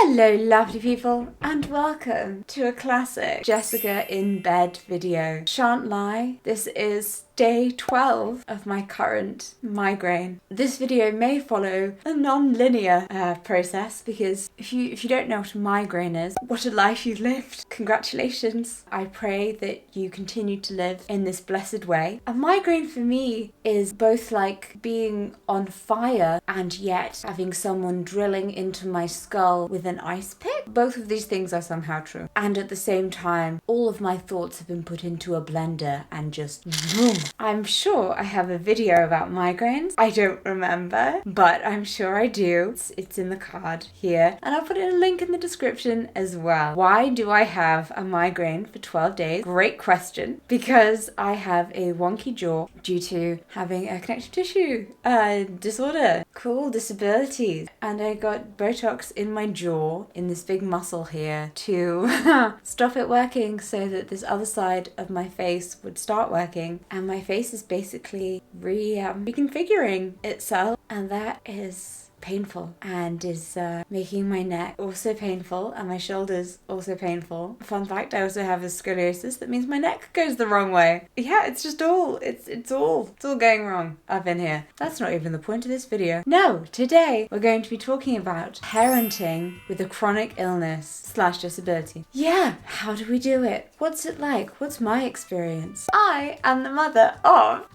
Hello lovely people and welcome to a classic Jessica in bed video. Shan't lie, this is day 12 of my current migraine. This video may follow a non-linear process because if you don't know what a migraine is, what a life you've lived. Congratulations. I pray that you continue to live in this blessed way. A migraine for me is both like being on fire and yet having someone drilling into my skull with an ice pick. Both of these things are somehow true. And at the same time, all of my thoughts have been put into a blender and just boom. I'm sure I have a video about migraines. I don't remember, but I'm sure I do. It's in the card here, and I'll put in a link in the description as well. Why do I have a migraine for 12 days? Great question. Because I have a wonky jaw due to having a connective tissue disorder. Cool, disabilities. And I got Botox in my jaw, in this big muscle here, to stop it working so that this other side of my face would start working, and my face is basically reconfiguring itself, and that is painful and is making my neck also painful and my shoulders also painful. Fun fact, I also have a scoliosis that means my neck goes the wrong way. Yeah, it's just all it's all going wrong up in here. That's not even the point of this video. No, today we're going to be talking about parenting with a chronic illness / disability. Yeah, how do we do it? What's it like? What's my experience? I am the mother of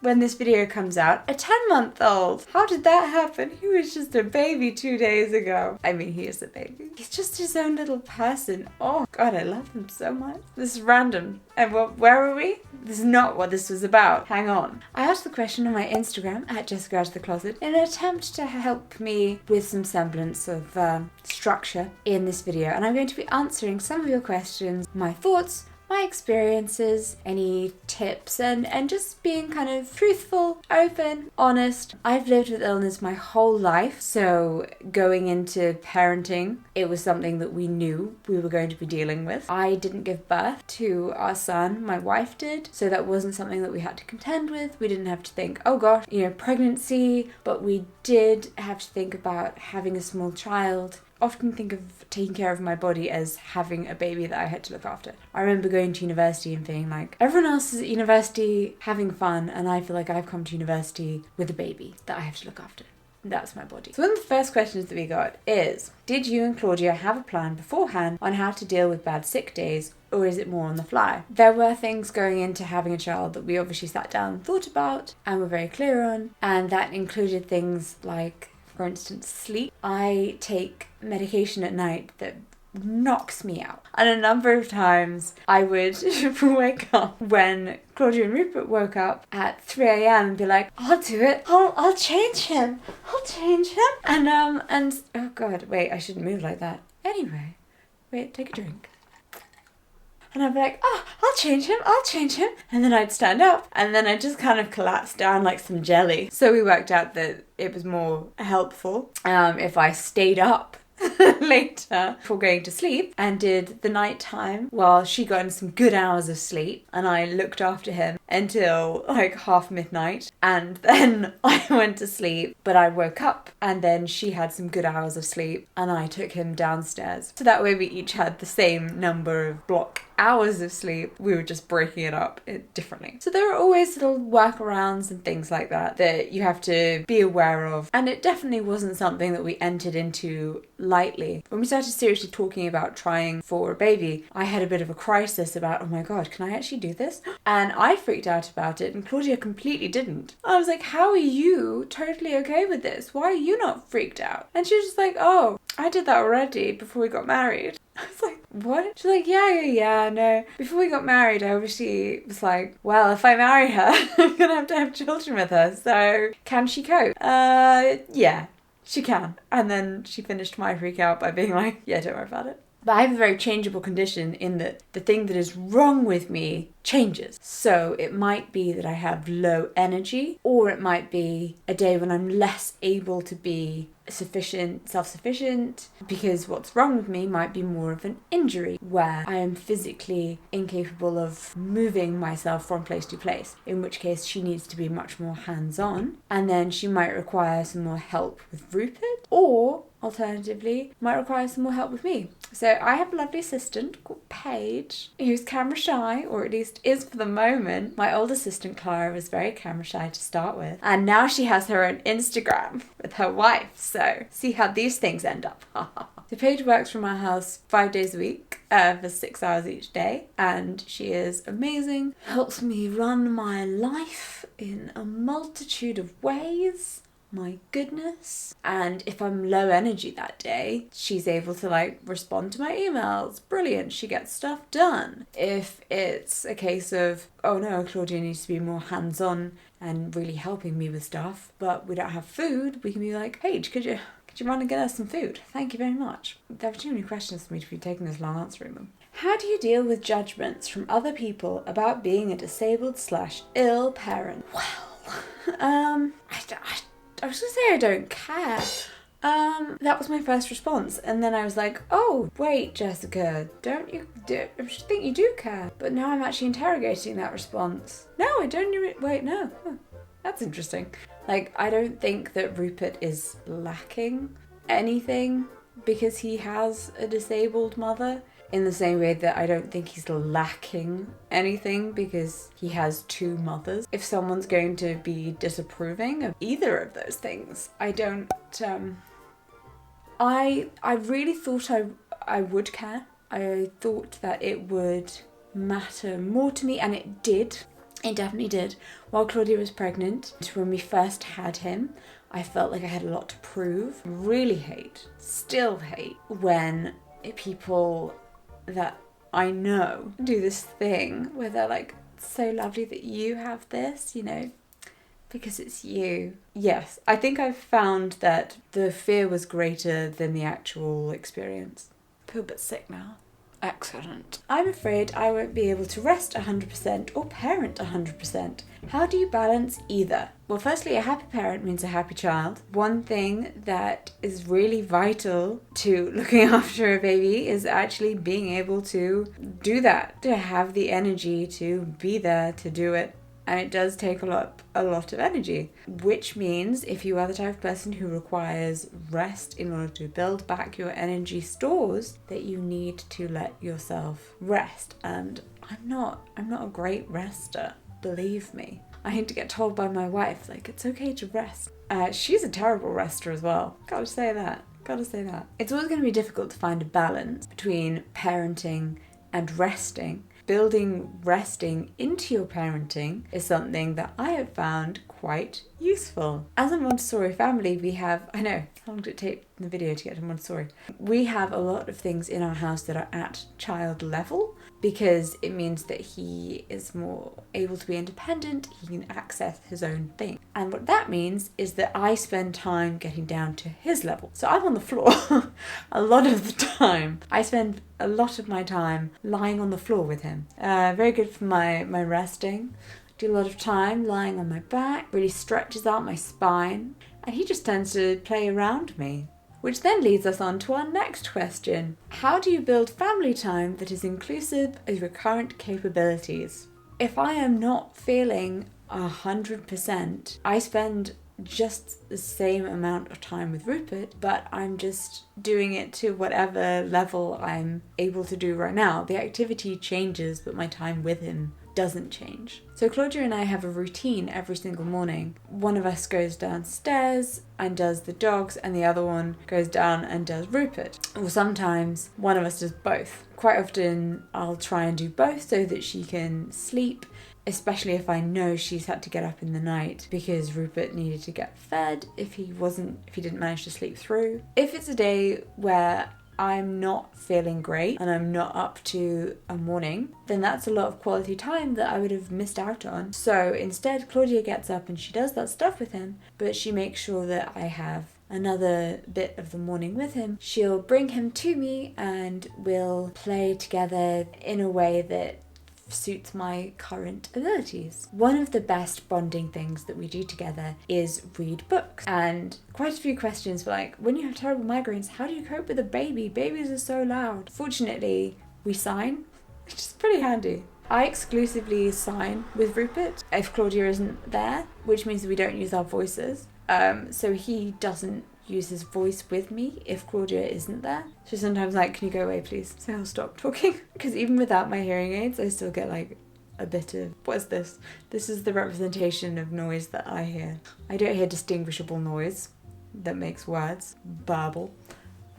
when this video comes out, a 10-month-old. How did that happen? He was just a baby 2 days ago. I mean, he is a baby. He's just his own little person. Oh God, I love him so much. This is random. And where are we? This is not what this was about. Hang on. I asked the question on my Instagram at Jessica Out of the Closet in an attempt to help me with some semblance of structure in this video. And I'm going to be answering some of your questions, my thoughts, my experiences, any tips, and just being kind of truthful, open, honest. I've lived with illness my whole life, so going into parenting, it was something that we knew we were going to be dealing with. I didn't give birth to our son, my wife did, so that wasn't something that we had to contend with. We didn't have to think, oh gosh, pregnancy, but we did have to think about having a small child. Often think of taking care of my body as having a baby that I had to look after. I remember going to university and being like, everyone else is at university having fun, and I feel like I've come to university with a baby that I have to look after. That's my body. So one of the first questions that we got is, did you and Claudia have a plan beforehand on how to deal with bad sick days, or is it more on the fly? There were things going into having a child that we obviously sat down and thought about and were very clear on, and that included things like, for instance, sleep. I take medication at night that knocks me out. And a number of times I would wake up when Claudia and Rupert woke up at 3 a.m. and be like, I'll do it. I'll change him. I'll change him. And oh God, wait, I shouldn't move like that. Anyway, wait, take a drink. And I'd be like, I'll change him. And then I'd stand up and then I'd just kind of collapse down like some jelly. So we worked out that it was more helpful if I stayed up later before going to sleep and did the night time while she got in some good hours of sleep, and I looked after him until like half midnight, and then I went to sleep, but I woke up and then she had some good hours of sleep and I took him downstairs. So that way we each had the same number of block hours of sleep. We were just breaking it up differently. So there are always little workarounds and things like that you have to be aware of, and it definitely wasn't something that we entered into lightly. When we started seriously talking about trying for a baby, I had a bit of a crisis about, oh my God, can I actually do this? And I freaked out about it, and Claudia completely didn't. I was like, how are you totally okay with this? Why are you not freaked out? And she was just like, oh, I did that already before we got married. I was like, what? She's like, yeah, no. Before we got married, I obviously was like, well, if I marry her, I'm gonna have children with her, so can she cope? Yeah, she can. And then she finished my freak out by being like, yeah, don't worry about it. But I have a very changeable condition in that the thing that is wrong with me changes. So it might be that I have low energy, or it might be a day when I'm less able to be self-sufficient, because what's wrong with me might be more of an injury where I am physically incapable of moving myself from place to place, in which case she needs to be much more hands-on, and then she might require some more help with Rupert, or alternatively, might require some more help with me. So I have a lovely assistant called Paige, who's camera shy, or at least is for the moment. My old assistant Clara was very camera shy to start with, and now she has her own Instagram with her wife. So see how these things end up. So Paige works from our house 5 days a week for 6 hours each day, and she is amazing. Helps me run my life in a multitude of ways. My goodness. And if I'm low energy that day, she's able to like respond to my emails. Brilliant. She gets stuff done. If it's a case of, oh no, Claudia needs to be more hands-on and really helping me with stuff, but we don't have food, we can be like, Paige, could you run and get us some food? Thank you very much. There are too many questions for me to be taking this long answering them. How do you deal with judgments from other people about being a disabled/ill parent? Well, I was gonna say I don't care. That was my first response, and then I was like, oh wait, Jessica, I think you do care. But now I'm actually interrogating that response. No, I don't. Wait, no. That's interesting. Like, I don't think that Rupert is lacking anything because he has a disabled mother, in the same way that I don't think he's lacking anything because he has two mothers. If someone's going to be disapproving of either of those things, I don't, I really thought I would care. I thought that it would matter more to me, and it did. It definitely did. While Claudia was pregnant, when we first had him, I felt like I had a lot to prove. Really still hate when people that I know do this thing where they're like, so lovely that you have this, you know, because it's you. Yes, I think I've found that the fear was greater than the actual experience. I feel a bit sick now. Excellent. I'm afraid I won't be able to rest 100% or parent 100%. How do you balance either? Well, firstly, a happy parent means a happy child. One thing that is really vital to looking after a baby is actually being able to do that, to have the energy to be there to do it. And it does take a lot of energy, which means if you are the type of person who requires rest in order to build back your energy stores, that you need to let yourself rest. And I'm not a great rester, believe me. I need to get told by my wife, like, it's okay to rest. She's a terrible rester as well. Gotta say that. It's always going to be difficult to find a balance between parenting and resting. Building resting into your parenting is something that I have found quite useful. As a Montessori family, we have, I know, how long did it take in the video to get to Montessori? We have a lot of things in our house that are at child level because it means that he is more able to be independent, he can access his own thing. And what that means is that I spend time getting down to his level. So I'm on the floor a lot of the time. I spend a lot of my time lying on the floor with him. Very good for my resting. Do a lot of time lying on my back, really stretches out my spine, and he just tends to play around me. Which then leads us on to our next question. How do you build family time that is inclusive of your current capabilities? If I am not feeling 100%, I spend just the same amount of time with Rupert, but I'm just doing it to whatever level I'm able to do right now. The activity changes, but my time with him doesn't change. So Claudia and I have a routine every single morning. One of us goes downstairs and does the dogs, and the other one goes down and does Rupert. Or sometimes one of us does both. Quite often I'll try and do both so that she can sleep, especially if I know she's had to get up in the night because Rupert needed to get fed if he didn't manage to sleep through. If it's a day where I'm not feeling great and I'm not up to a morning, then that's a lot of quality time that I would have missed out on. So instead, Claudia gets up and she does that stuff with him, but she makes sure that I have another bit of the morning with him. She'll bring him to me and we'll play together in a way that suits my current abilities. One of the best bonding things that we do together is read books. And quite a few questions were like, when you have terrible migraines, how do you cope with a baby? Babies are so loud. Fortunately, we sign, which is pretty handy. I exclusively sign with Rupert if Claudia isn't there, which means that we don't use our voices. So he doesn't use his voice with me if Claudia isn't there. So sometimes like, can you go away please? So he'll stop talking. Because even without my hearing aids, I still get like a bit of, what is this? This is the representation of noise that I hear. I don't hear distinguishable noise that makes words, babble,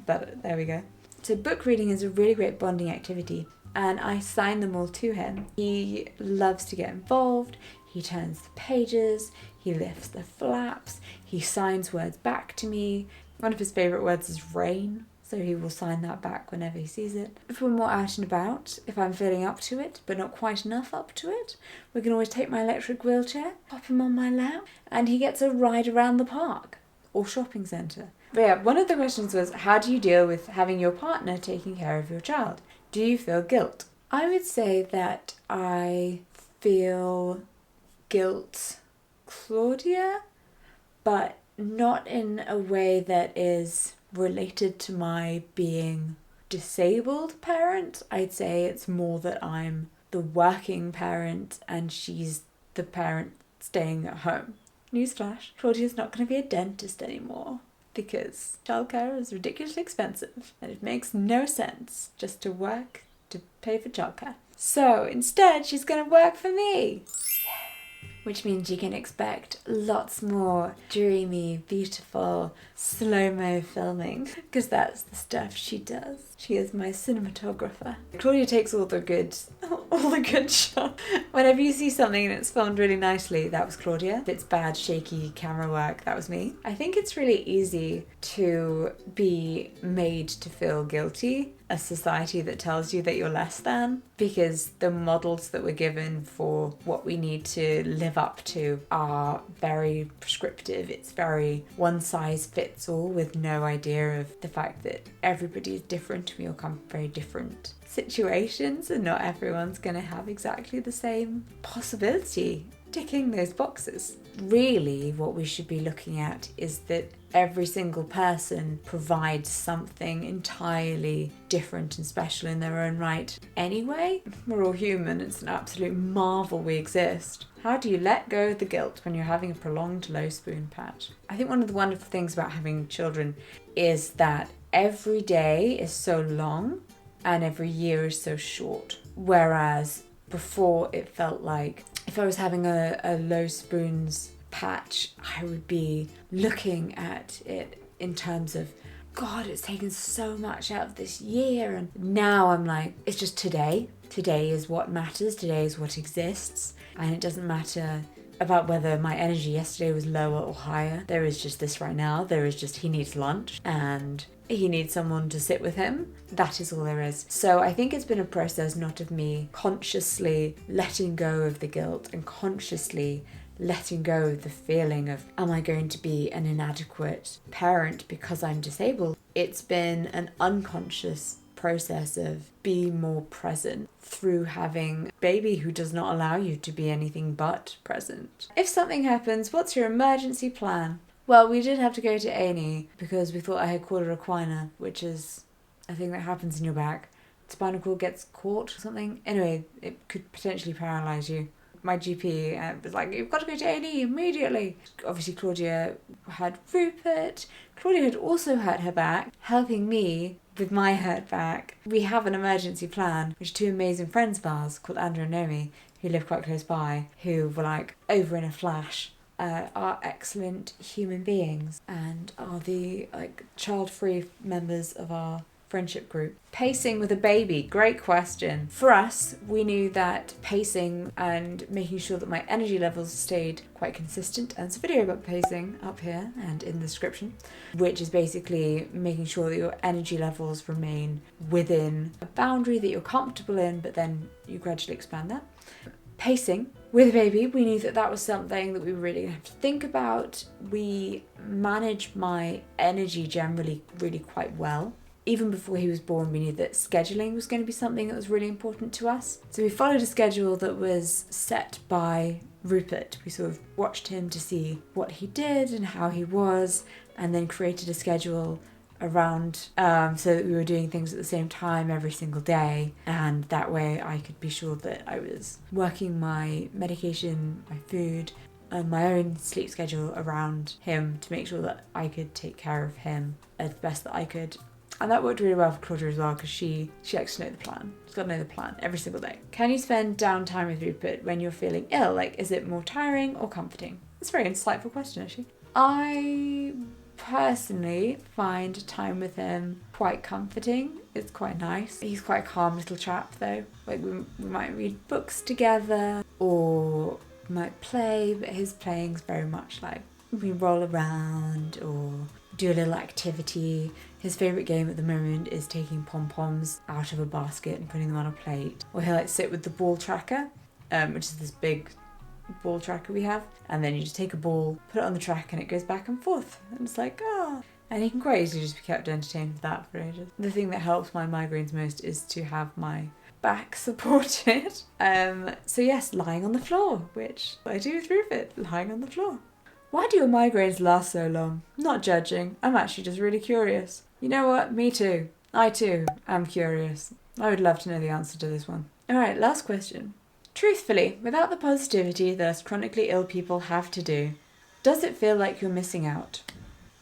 but there we go. So book reading is a really great bonding activity, and I sign them all to him. He loves to get involved, he turns the pages, he lifts the flaps, he signs words back to me. One of his favourite words is rain, so he will sign that back whenever he sees it. If we're more out and about, if I'm feeling up to it, but not quite enough up to it, we can always take my electric wheelchair, pop him on my lap, and he gets a ride around the park or shopping centre. But yeah, one of the questions was, how do you deal with having your partner taking care of your child? Do you feel guilt? I would say that I feel guilt, Claudia, but not in a way that is related to my being disabled parent. I'd say it's more that I'm the working parent and she's the parent staying at home. Newsflash, Claudia's not going to be a dentist anymore because childcare is ridiculously expensive and it makes no sense just to work to pay for childcare. So instead she's going to work for me. Which means you can expect lots more dreamy, beautiful, slow-mo filming, because that's the stuff she does. She is my cinematographer. Claudia takes all the good shots. Whenever you see something and it's filmed really nicely, that was Claudia. If it's bad, shaky camera work, that was me. I think it's really easy to be made to feel guilty, a society that tells you that you're less than, because the models that we're given for what we need to live up to are very prescriptive. It's very one size fits all with no idea of the fact that everybody is different. We all come from very different situations and not everyone's going to have exactly the same possibility ticking those boxes. Really, what we should be looking at is that every single person provides something entirely different and special in their own right. Anyway, we're all human. It's an absolute marvel we exist. How do you let go of the guilt when you're having a prolonged low spoon patch? I think one of the wonderful things about having children is that every day is so long and every year is so short. Whereas before it felt like if I was having a low spoons patch, I would be looking at it in terms of, God, it's taken so much out of this year. And now I'm like, it's just today. Today is what matters. Today is what exists. And it doesn't matter about whether my energy yesterday was lower or higher. There is just this right now. There is just, he needs lunch and he needs someone to sit with him. That is all there is. So I think it's been a process not of me consciously letting go of the guilt and consciously letting go of the feeling of, am I going to be an inadequate parent because I'm disabled? It's been an unconscious process of being more present through having a baby who does not allow you to be anything but present. If something happens, what's your emergency plan? Well, we did have to go to A&E because we thought I had caught a requiner, which is a thing that happens in your back. Spinal cord gets caught or something. Anyway, it could potentially paralyse you. My GP was like, you've got to go to A&E immediately. Obviously, Claudia had Rupert. Claudia had also hurt her back, helping me with my hurt back. We have an emergency plan, which two amazing friends of ours called Andrew and Naomi, who live quite close by, who were like over in a flash, are excellent human beings and are the like child-free members of our friendship group. Pacing with a baby, great question. For us, we knew that pacing and making sure that my energy levels stayed quite consistent, and there's a video about pacing up here and in the description, which is basically making sure that your energy levels remain within a boundary that you're comfortable in, but then you gradually expand that. Pacing with a baby, we knew that that was something that we were really going to have to think about. We manage my energy generally really quite well. Even before he was born, we knew that scheduling was going to be something that was really important to us. So we followed a schedule that was set by Rupert. We sort of watched him to see what he did and how he was, and then created a schedule around so that we were doing things at the same time every single day, and that way I could be sure that I was working my medication, my food, my own sleep schedule around him to make sure that I could take care of him as best that I could. And that worked really well for Claudia as well, because she likes to know the plan. She's got to know the plan every single day. Can you spend downtime with Rupert when you're feeling ill? Like, is it more tiring or comforting? It's a very insightful question, actually. I personally find time with him quite comforting. It's quite nice. He's quite a calm little chap, though. Like, we might read books together or might play, but his playing's very much like we roll around or do a little activity. His favourite game at the moment is taking pom-poms out of a basket and putting them on a plate. Or he'll like sit with the ball tracker, which is this big ball tracker we have. And then you just take a ball, put it on the track, and it goes back and forth. And it's like, oh. And he can quite easily just be kept entertained with that for ages. The thing that helps my migraines most is to have my back supported. So yes, lying on the floor, which I do with Rupert, lying on the floor. Why do your migraines last so long? Not judging, I'm actually just really curious. You know what? Me too. I too am curious. I would love to know the answer to this one. Alright, last question. Truthfully, without the positivity that us chronically ill people have to do, does it feel like you're missing out?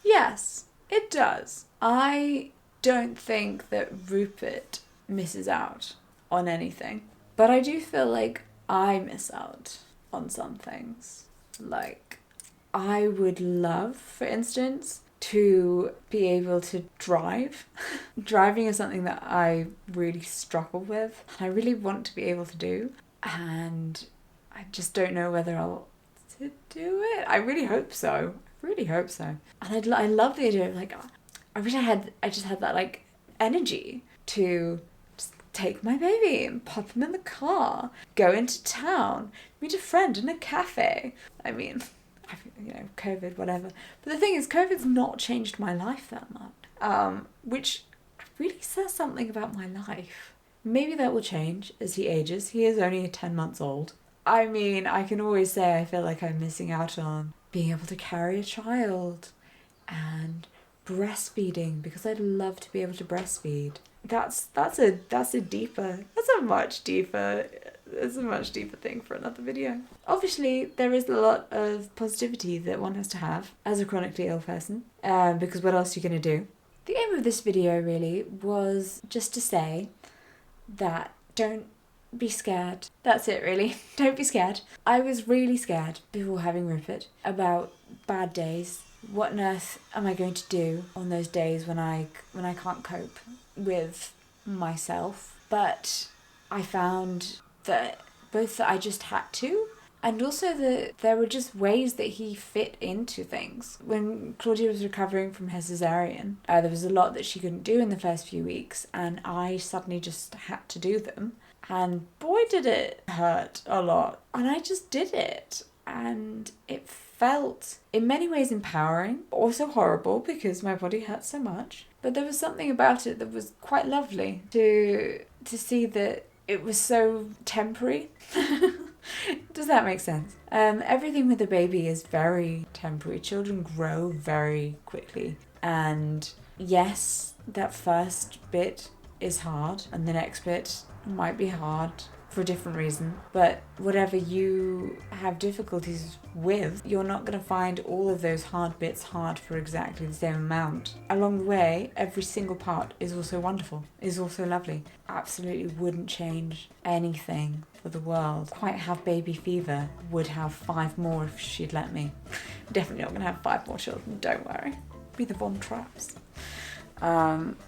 Yes, it does. I don't think that Rupert misses out on anything, but I do feel like I miss out on some things. Like, I would love, for instance, to be able to drive. Driving is something that I really struggle with. I really want to be able to do, and I just don't know whether I'll to do it. I really hope so. And I love the idea of like, I wish I just had that like energy to just take my baby and pop him in the car, go into town, meet a friend in a cafe. I mean, you know, COVID, whatever. But the thing is, COVID's not changed my life that much, which really says something about my life. Maybe that will change as he ages. He is only 10 months old. I mean, I can always say I feel like I'm missing out on being able to carry a child and breastfeeding, because I'd love to be able to breastfeed. That's a much deeper thing for another video. Obviously, there is a lot of positivity that one has to have as a chronically ill person, because what else are you going to do? The aim of this video really was just to say that don't be scared. That's it really. Don't be scared. I was really scared before having Rupert about bad days. What on earth am I going to do on those days when I can't cope with myself? But I found that both that I just had to, and also that there were just ways that he fit into things. When Claudia was recovering from her cesarean, there was a lot that she couldn't do in the first few weeks, and I suddenly just had to do them. And boy, did it hurt a lot. And I just did it. And it felt in many ways empowering, but also horrible because my body hurt so much. But there was something about it that was quite lovely to see that it was so temporary. Does that make sense? Everything with a baby is very temporary. Children grow very quickly. And yes, that first bit is hard, and the next bit might be hard for a different reason, but whatever you have difficulties with, you're not going to find all of those hard bits hard for exactly the same amount. Along the way, every single part is also wonderful, is also lovely. Absolutely wouldn't change anything for the world. Quite have baby fever, would have 5 more if she'd let me. Definitely not going to have 5 more children, don't worry. Be the Von Trapps.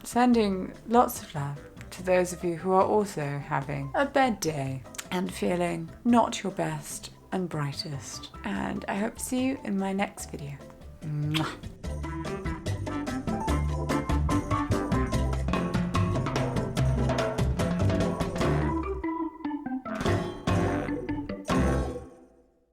Sending lots of love to those of you who are also having a bad day and feeling not your best and brightest. And I hope to see you in my next video. Mwah.